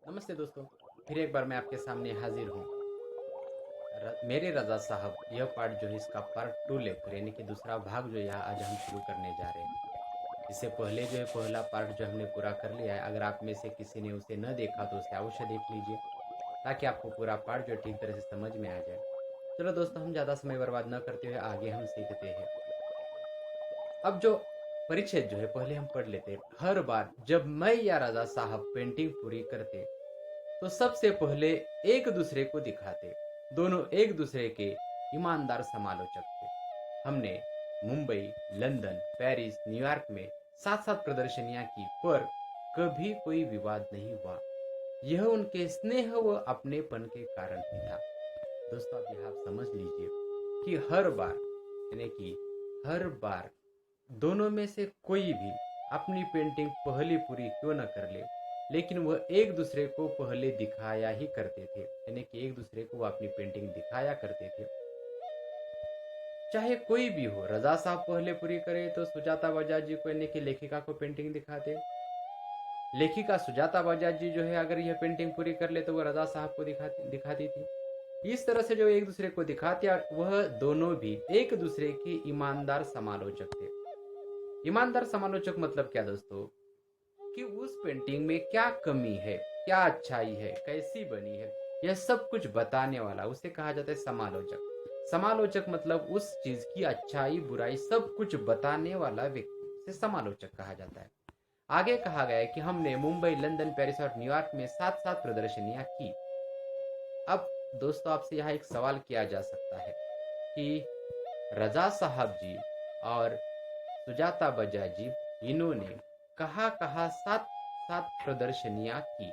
नमस्ते दोस्तों। फिर एक बार मैं आपके सामने हाजिर हूँ। मेरे रज़ा साहब यह पार्ट जो है इसका पार्ट 2 लेकर यानी कि दूसरा भाग जो यहाँ आज हम शुरू करने जा रहे हैं। इससे पहले जो है पहला पार्ट जो हमने पूरा कर लिया है। अगर आप में से किसी ने उसे न देखा तो उसे अवश्य देख लीजिए ताकि आपको पूरा पार्ट जो ठीक तरह से समझ में आ जाए। चलो दोस्तों, हम ज़्यादा समय बर्बाद न करते हुए आगे हम सीखते हैं। अब जो परिच्छेद जो है पहले हम पढ़ लेते हैं। हर बार जब मैं या रज़ा साहब पेंटिंग पूरी करते तो सबसे पहले एक दूसरे को दिखाते। दोनों एक दूसरे के ईमानदार समालोचक थे। हमने मुंबई, लंदन, पेरिस, न्यूयॉर्क में साथ साथ प्रदर्शनियां की, पर कभी कोई विवाद नहीं हुआ। यह उनके स्नेह व अपनेपन के कारण ही था। दोस्तों, अब यह आप समझ लीजिए कि हर बार यानी कि हर बार दोनों में से कोई भी अपनी पेंटिंग पहले पूरी क्यों न कर ले, लेकिन वह एक दूसरे को पहले दिखाया ही करते थे। यानी कि एक दूसरे को वह अपनी पेंटिंग दिखाया करते थे, चाहे कोई भी हो। रजा साहब पहले पूरी करे तो सुजाता बजाज जी को यानी कि लेखिका को पेंटिंग दिखाते। लेखिका सुजाता बजाज जी जो है अगर यह पेंटिंग पूरी कर ले तो वह रजा साहब को दिखाती थी। इस तरह से जो एक दूसरे को दिखाते, वह दोनों भी एक दूसरे के ईमानदार समालोचक थे। ईमानदार समालोचक मतलब क्या दोस्तों? कि उस पेंटिंग में क्या कमी है, क्या अच्छाई है, कैसी बनी है, यह सब कुछ बताने वाला उसे कहा जाता है समालोचक। समालोचक मतलब उस चीज की अच्छाई बुराई सब कुछ बताने वाला व्यक्ति से समालोचक कहा जाता है। आगे कहा गया है कि हमने मुंबई, लंदन, पेरिस और न्यूयॉर्क में साथ साथ प्रदर्शनियां की। अब दोस्तों, आपसे यहाँ एक सवाल किया जा सकता है कि रजा साहब जी और सुजाता बजाज जी इन्होंने कहाँ कहाँ सात सात प्रदर्शनियां की?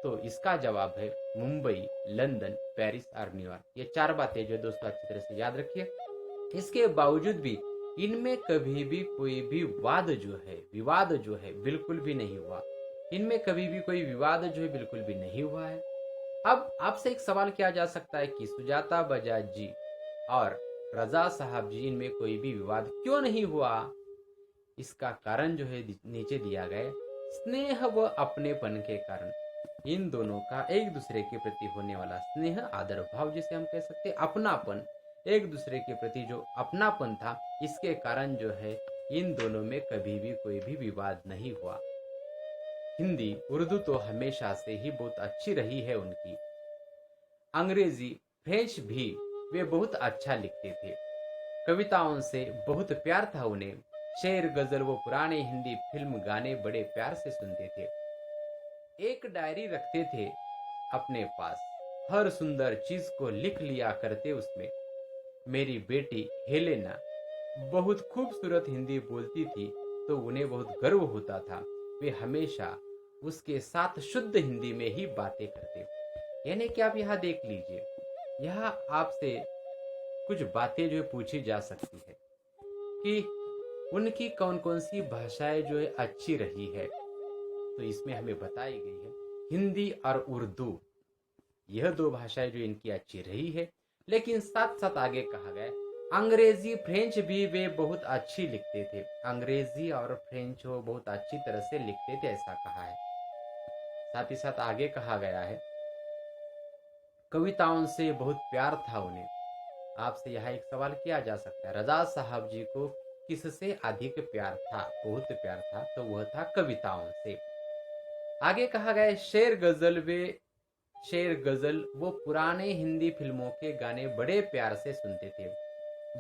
तो इसका जवाब है मुंबई, लंदन, पेरिस और न्यूयॉर्क। ये चार बातें जो दोस्तों अच्छी तरह से याद रखिए। इसके बावजूद भी इनमें कभी भी कोई भी वाद जो है, विवाद जो है, बिल्कुल भी नहीं हुआ। इनमें कभी भी कोई विवाद जो है बिल्कुल भी नहीं हुआ है। अब आपसे एक सवाल किया जा सकता है कि सुजाता बजाज जी और रजा साहब जी इनमें कोई भी विवाद क्यों नहीं हुआ? इसका कारण जो है नीचे दिया गया। स्नेह व अपनेपन के कारण इन दोनों का एक दूसरे के प्रति होने वाला स्नेह, आदर भाव जिसे हम कह सकते हैं, अपनापन, एक दूसरे के प्रति जो अपनापन था, इसके कारण जो है इन दोनों में कभी भी कोई भी विवाद नहीं हुआ। हिंदी, उर्दू तो हमेशा से ही बहुत अच्छी रही है उनकी। अंग्रेजी, फ्रेंच भी वे बहुत अच्छा लिखते थे। कविताओं से बहुत प्यार था उन्हें। शेर, गजल वो पुराने हिंदी फिल्म गाने बड़े प्यार से सुनते थे। एक डायरी रखते थे अपने पास, हर सुंदर चीज को लिख लिया करते उसमें। मेरी बेटी हेलेना बहुत खूबसूरत हिंदी बोलती थी तो उन्हें बहुत गर्व होता था। वे हमेशा उसके साथ शुद्ध हिंदी में ही बातें करते। यानी कि आप यहाँ देख लीजिए, यहाँ आपसे कुछ बातें जो है पूछी जा सकती है कि उनकी कौन कौन सी भाषाएं जो है अच्छी रही है। तो इसमें हमें बताई गई है हिंदी और उर्दू, यह दो भाषाएं जो इनकी अच्छी रही है। लेकिन साथ साथ आगे कहा गया अंग्रेजी, फ्रेंच भी वे बहुत अच्छी लिखते थे। अंग्रेजी और फ्रेंच वो बहुत अच्छी तरह से लिखते थे, ऐसा कहा है। साथ ही साथ आगे कहा गया है कविताओं से बहुत प्यार था उन्हें। आपसे यहाँ एक सवाल किया जा सकता है, रजा साहब जी को किससे अधिक प्यार था? बहुत प्यार था, तो वह था कविताओं से। आगे कहा गया शेर गजल वो पुराने हिंदी फिल्मों के गाने बड़े प्यार से सुनते थे।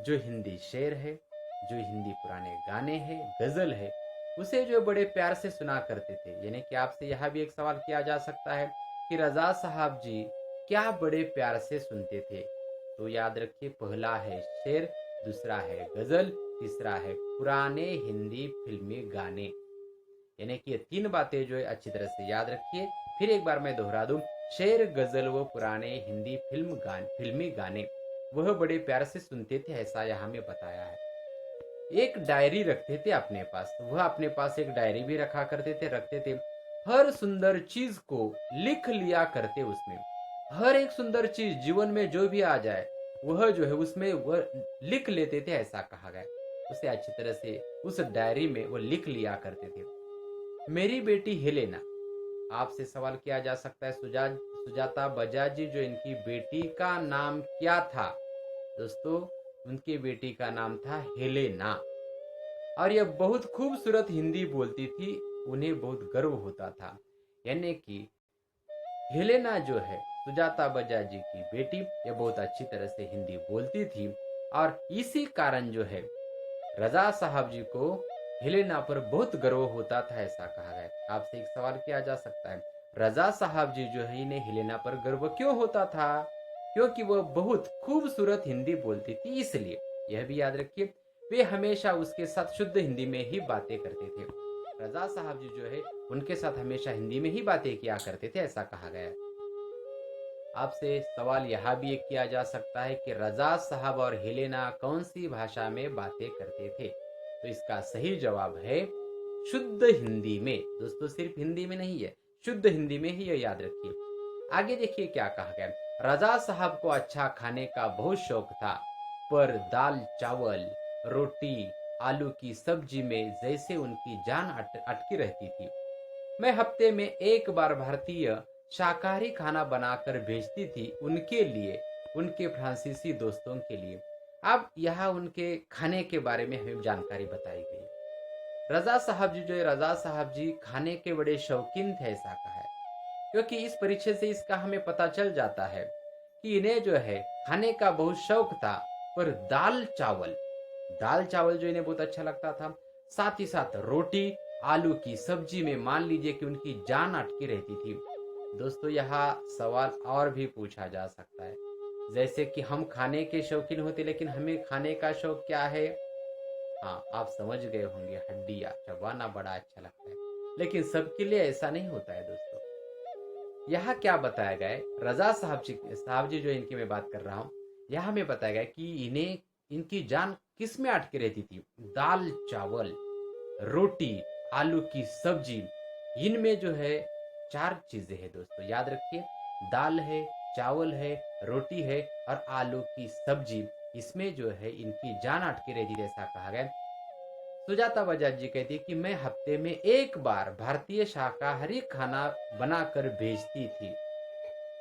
जो हिंदी शेर है, जो हिंदी पुराने गाने हैं, गजल है, उसे जो बड़े प्यार से सुना करते थे। यानी कि आपसे यह भी एक सवाल किया जा सकता है कि रजा साहब जी क्या बड़े प्यार से सुनते थे? तो याद रखिए, पहला है शेर, दूसरा है गजल, तीसरा है पुराने हिंदी फिल्मी गाने। यानी कि ये तीन बातें जो है अच्छी तरह से याद रखिए। फिर एक बार मैं दोहरा दूं, शेर, गजल व पुराने हिंदी फिल्मी गाने वह बड़े प्यार से सुनते थे, ऐसा यहाँ में बताया है। एक डायरी रखते थे अपने पास, वह अपने पास एक डायरी भी रखते थे। हर सुंदर चीज को लिख लिया करते उसमें। हर एक सुंदर चीज जीवन में जो भी आ जाए वह जो है उसमें वह लिख लेते थे, ऐसा कहा गया। उसे अच्छी तरह से उस डायरी में वो लिख लिया करते थे। मेरी बेटी हेलेना, आपसे सवाल किया जा सकता है, सुजाता बजाज जो इनकी बेटी का नाम क्या था? दोस्तों, उनकी बेटी का नाम था हेलेना, और यह बहुत खूबसूरत हिंदी बोलती थी। उन्हें बहुत गर्व होता था, यानी कि हेलेना जो है सुजाता बजाज जी की बेटी, ये बहुत अच्छी तरह से हिंदी बोलती थी, और इसी कारण जो है रजा साहब जी को हेलेना पर बहुत गर्व होता था, ऐसा कहा गया। आपसे एक सवाल किया जा सकता है, रजा साहब जी जो है इन्हें हेलेना पर गर्व क्यों होता था? क्योंकि वह बहुत खूबसूरत हिंदी बोलती थी, इसलिए। यह भी याद रखिए, वे हमेशा उसके साथ शुद्ध हिंदी में ही बातें करते थे। रजा साहब जी जो है उनके साथ हमेशा हिंदी में ही बातें किया करते थे, ऐसा कहा गया है। आपसे सवाल यह भी किया जा सकता है कि रजा साहब और हेलेना कौन सी भाषा में बातें करते थे? तो इसका सही जवाब है शुद्ध हिंदी में। दोस्तों, सिर्फ हिंदी में नहीं है, शुद्ध हिंदी में ही, यह याद रखिए। आगे देखिए क्या कहा गया। रजा साहब को अच्छा खाने का बहुत शौक था, पर दाल चावल, रोटी, आलू की सब्जी में जैसे उनकी जान अटकी रहती थी। मैं हफ्ते में एक बार भारतीय शाकाहारी खाना बनाकर भेजती थी, उनके लिए, उनके फ्रांसीसी दोस्तों के लिए। अब यहाँ उनके खाने के बारे में हमें जानकारी बताई गई है। रजा साहब जी जो है, रजा साहब जी खाने के बड़े शौकीन थे, ऐसा कहा है। क्योंकि इस परिचय से इसका हमें पता चल जाता है कि इन्हें जो है खाने का बहुत शौक था, पर दाल चावल जो इन्हें बहुत अच्छा लगता था, साथ ही साथ रोटी, आलू की सब्जी में मान लीजिए कि उनकी जान अटकी रहती थी। दोस्तों, यहाँ सवाल और भी पूछा जा सकता है, जैसे कि हम खाने के शौकीन होते, लेकिन हमें खाने का शौक क्या है? हाँ, आप समझ गए होंगे, हड्डियाँ चबाना बड़ा अच्छा लगता है, लेकिन सबके लिए ऐसा नहीं होता है दोस्तों। यहाँ क्या बताया गया है, रजा साहब जी जो इनकी मैं बात कर रहा हूँ, यहाँ में बताया गया कि इन्हें, इनकी जान किस में अटके रहती थी? दाल चावल, रोटी, आलू की सब्जी, इनमें जो है 4 चीजें हैं दोस्तों, याद रखिए। दाल है, चावल है, रोटी है, और आलू की सब्जी, इसमें जो है इनकी जान अटकी रहती थी, ऐसा कहा गया। सुजाता बजाज जी कहती है कि मैं हफ्ते में एक बार भारतीय शाकाहारी खाना बनाकर भेजती थी।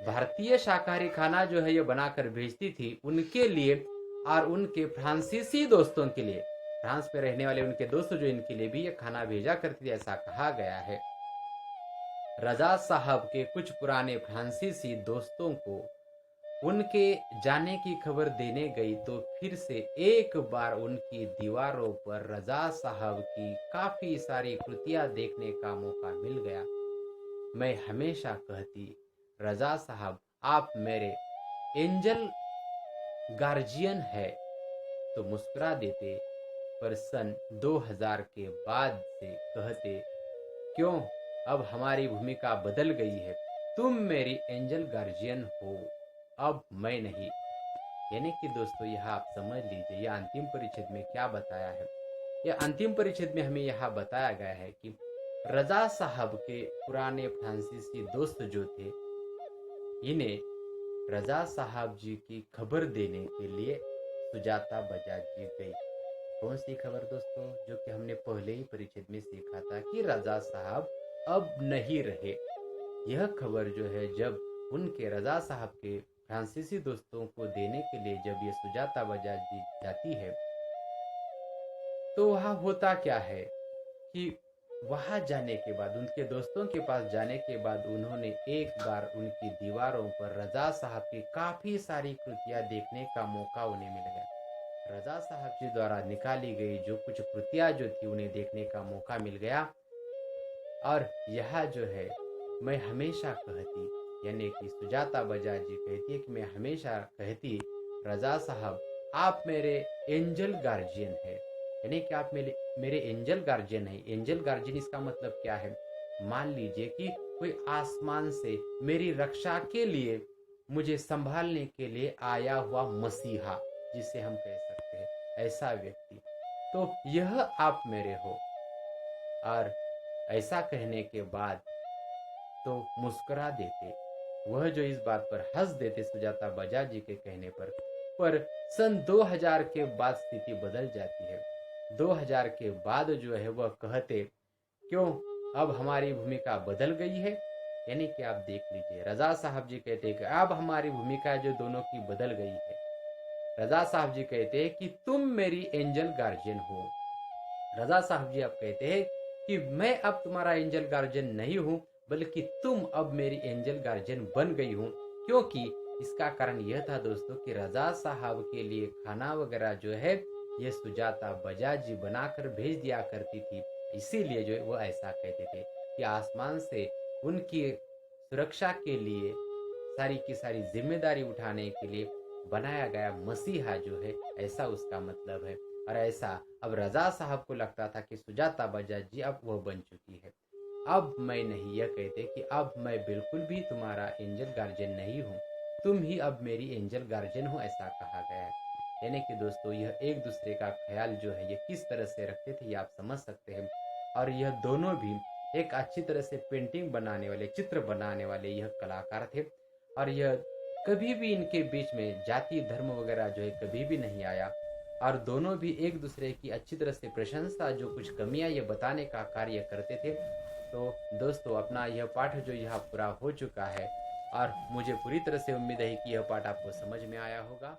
भारतीय शाकाहारी खाना जो है ये बनाकर भेजती थी उनके लिए और उनके फ्रांसीसी दोस्तों के लिए, फ्रांस में रहने वाले उनके दोस्त जो इनके लिए भी ये खाना भेजा करती थी, ऐसा कहा गया है। रजा साहब के कुछ पुराने फ्रांसीसी दोस्तों को उनके जाने की खबर देने गई, तो फिर से एक बार उनकी दीवारों पर रजा साहब की काफी सारी कृतियां देखने का मौका मिल गया। मैं हमेशा कहती, रजा साहब आप मेरे एंजल गार्जियन है, तो मुस्कुरा देते, पर सन 2000 के बाद से कहते, क्यों, अब हमारी भूमिका बदल गई है, तुम मेरी एंजल गार्जियन हो, अब मैं नहीं। यानी कि दोस्तों, यह आप समझ लीजिए, यह अंतिम परिच्छेद में क्या बताया है। यह अंतिम परिच्छेद में हमें यह बताया गया है कि रजा साहब के पुराने फ्रांसीसी दोस्त जो थे, इन्हें रजा साहब जी की खबर देने के लिए सुजाता बजाज जी गई। कौन सी खबर दोस्तों? जो कि हमने पहले ही परिच्छेद में सीखा था कि रजा साहब अब नहीं रहे। यह खबर जो है जब उनके रजा साहब के फ्रांसीसी दोस्तों को देने के लिए जब ये सुजाता बजाज जी जाती है, तो वहाँ होता क्या है कि वहाँ जाने के बाद, उनके दोस्तों के पास जाने के बाद, उन्होंने एक बार उनकी दीवारों पर रजा साहब की काफी सारी कृतियां देखने का मौका उन्हें मिल गया। रजा साहब जी द्वारा निकाली गई जो कुछ कृतियां जो थी उन्हें देखने का मौका मिल गया। और यह जो है मैं हमेशा कहती, यानी कि सुजाता बजाज जी कहती है कि मैं हमेशा कहती, रजा साहब आप मेरे एंजल गार्जियन है, यानी कि आप मेरे एंजल गार्जियन है। एंजल गार्जियन इसका मतलब क्या है? मान लीजिए कि कोई आसमान से मेरी रक्षा के लिए, मुझे संभालने के लिए आया हुआ मसीहा, जिसे हम कह सकते हैं, ऐसा व्यक्ति, तो यह आप मेरे हो। और ऐसा कहने के बाद तो मुस्कुरा देते, वह जो इस बात पर हंस देते सुजाता बजाज जी के कहने पर सन 2000 के बाद स्थिति बदल जाती है। 2000 के बाद जो है वह कहते, क्यों, अब हमारी भूमिका बदल गई है, यानी कि आप देख लीजिए, रजा साहब जी कहते हैं कि अब हमारी भूमिका जो दोनों की बदल गई है। रजा साहब जी कहते हैं कि तुम मेरी एंजल गार्जियन हो। रजा साहब जी अब कहते हैं कि मैं अब तुम्हारा एंजल गार्जियन नहीं हूँ, बल्कि तुम अब मेरी एंजल गार्जियन बन गई हूँ। क्योंकि इसका कारण यह था दोस्तों कि रजा साहब के लिए खाना वगैरह जो है ये सुजाता बजाज जी बनाकर भेज दिया करती थी। इसीलिए जो है वो ऐसा कहते थे कि आसमान से उनकी सुरक्षा के लिए सारी की सारी जिम्मेदारी उठाने के लिए बनाया गया मसीहा जो है, ऐसा उसका मतलब है। और ऐसा अब रजा साहब को लगता था कि सुजाता बजाज जी अब वो बन चुकी है। अब मैं नहीं, यह कहते कि अब मैं बिल्कुल भी तुम्हारा एंजल गार्जियन नहीं हूँ, तुम ही अब मेरी एंजल गार्जियन हो, ऐसा कहा गया है। यानी कि दोस्तों यह एक दूसरे का ख्याल जो है ये किस तरह से रखते थे ये आप समझ सकते हैं। और यह दोनों भी एक अच्छी तरह से पेंटिंग बनाने वाले, चित्र बनाने वाले यह कलाकार थे। और यह कभी भी इनके बीच में जाति धर्म वगैरह जो है कभी भी नहीं आया। और दोनों भी एक दूसरे की अच्छी तरह से प्रशंसा, जो कुछ कमियां ये बताने का कार्य करते थे। तो दोस्तों अपना यह पाठ जो यहाँ पूरा हो चुका है, और मुझे पूरी तरह से उम्मीद है कि यह पाठ आपको समझ में आया होगा।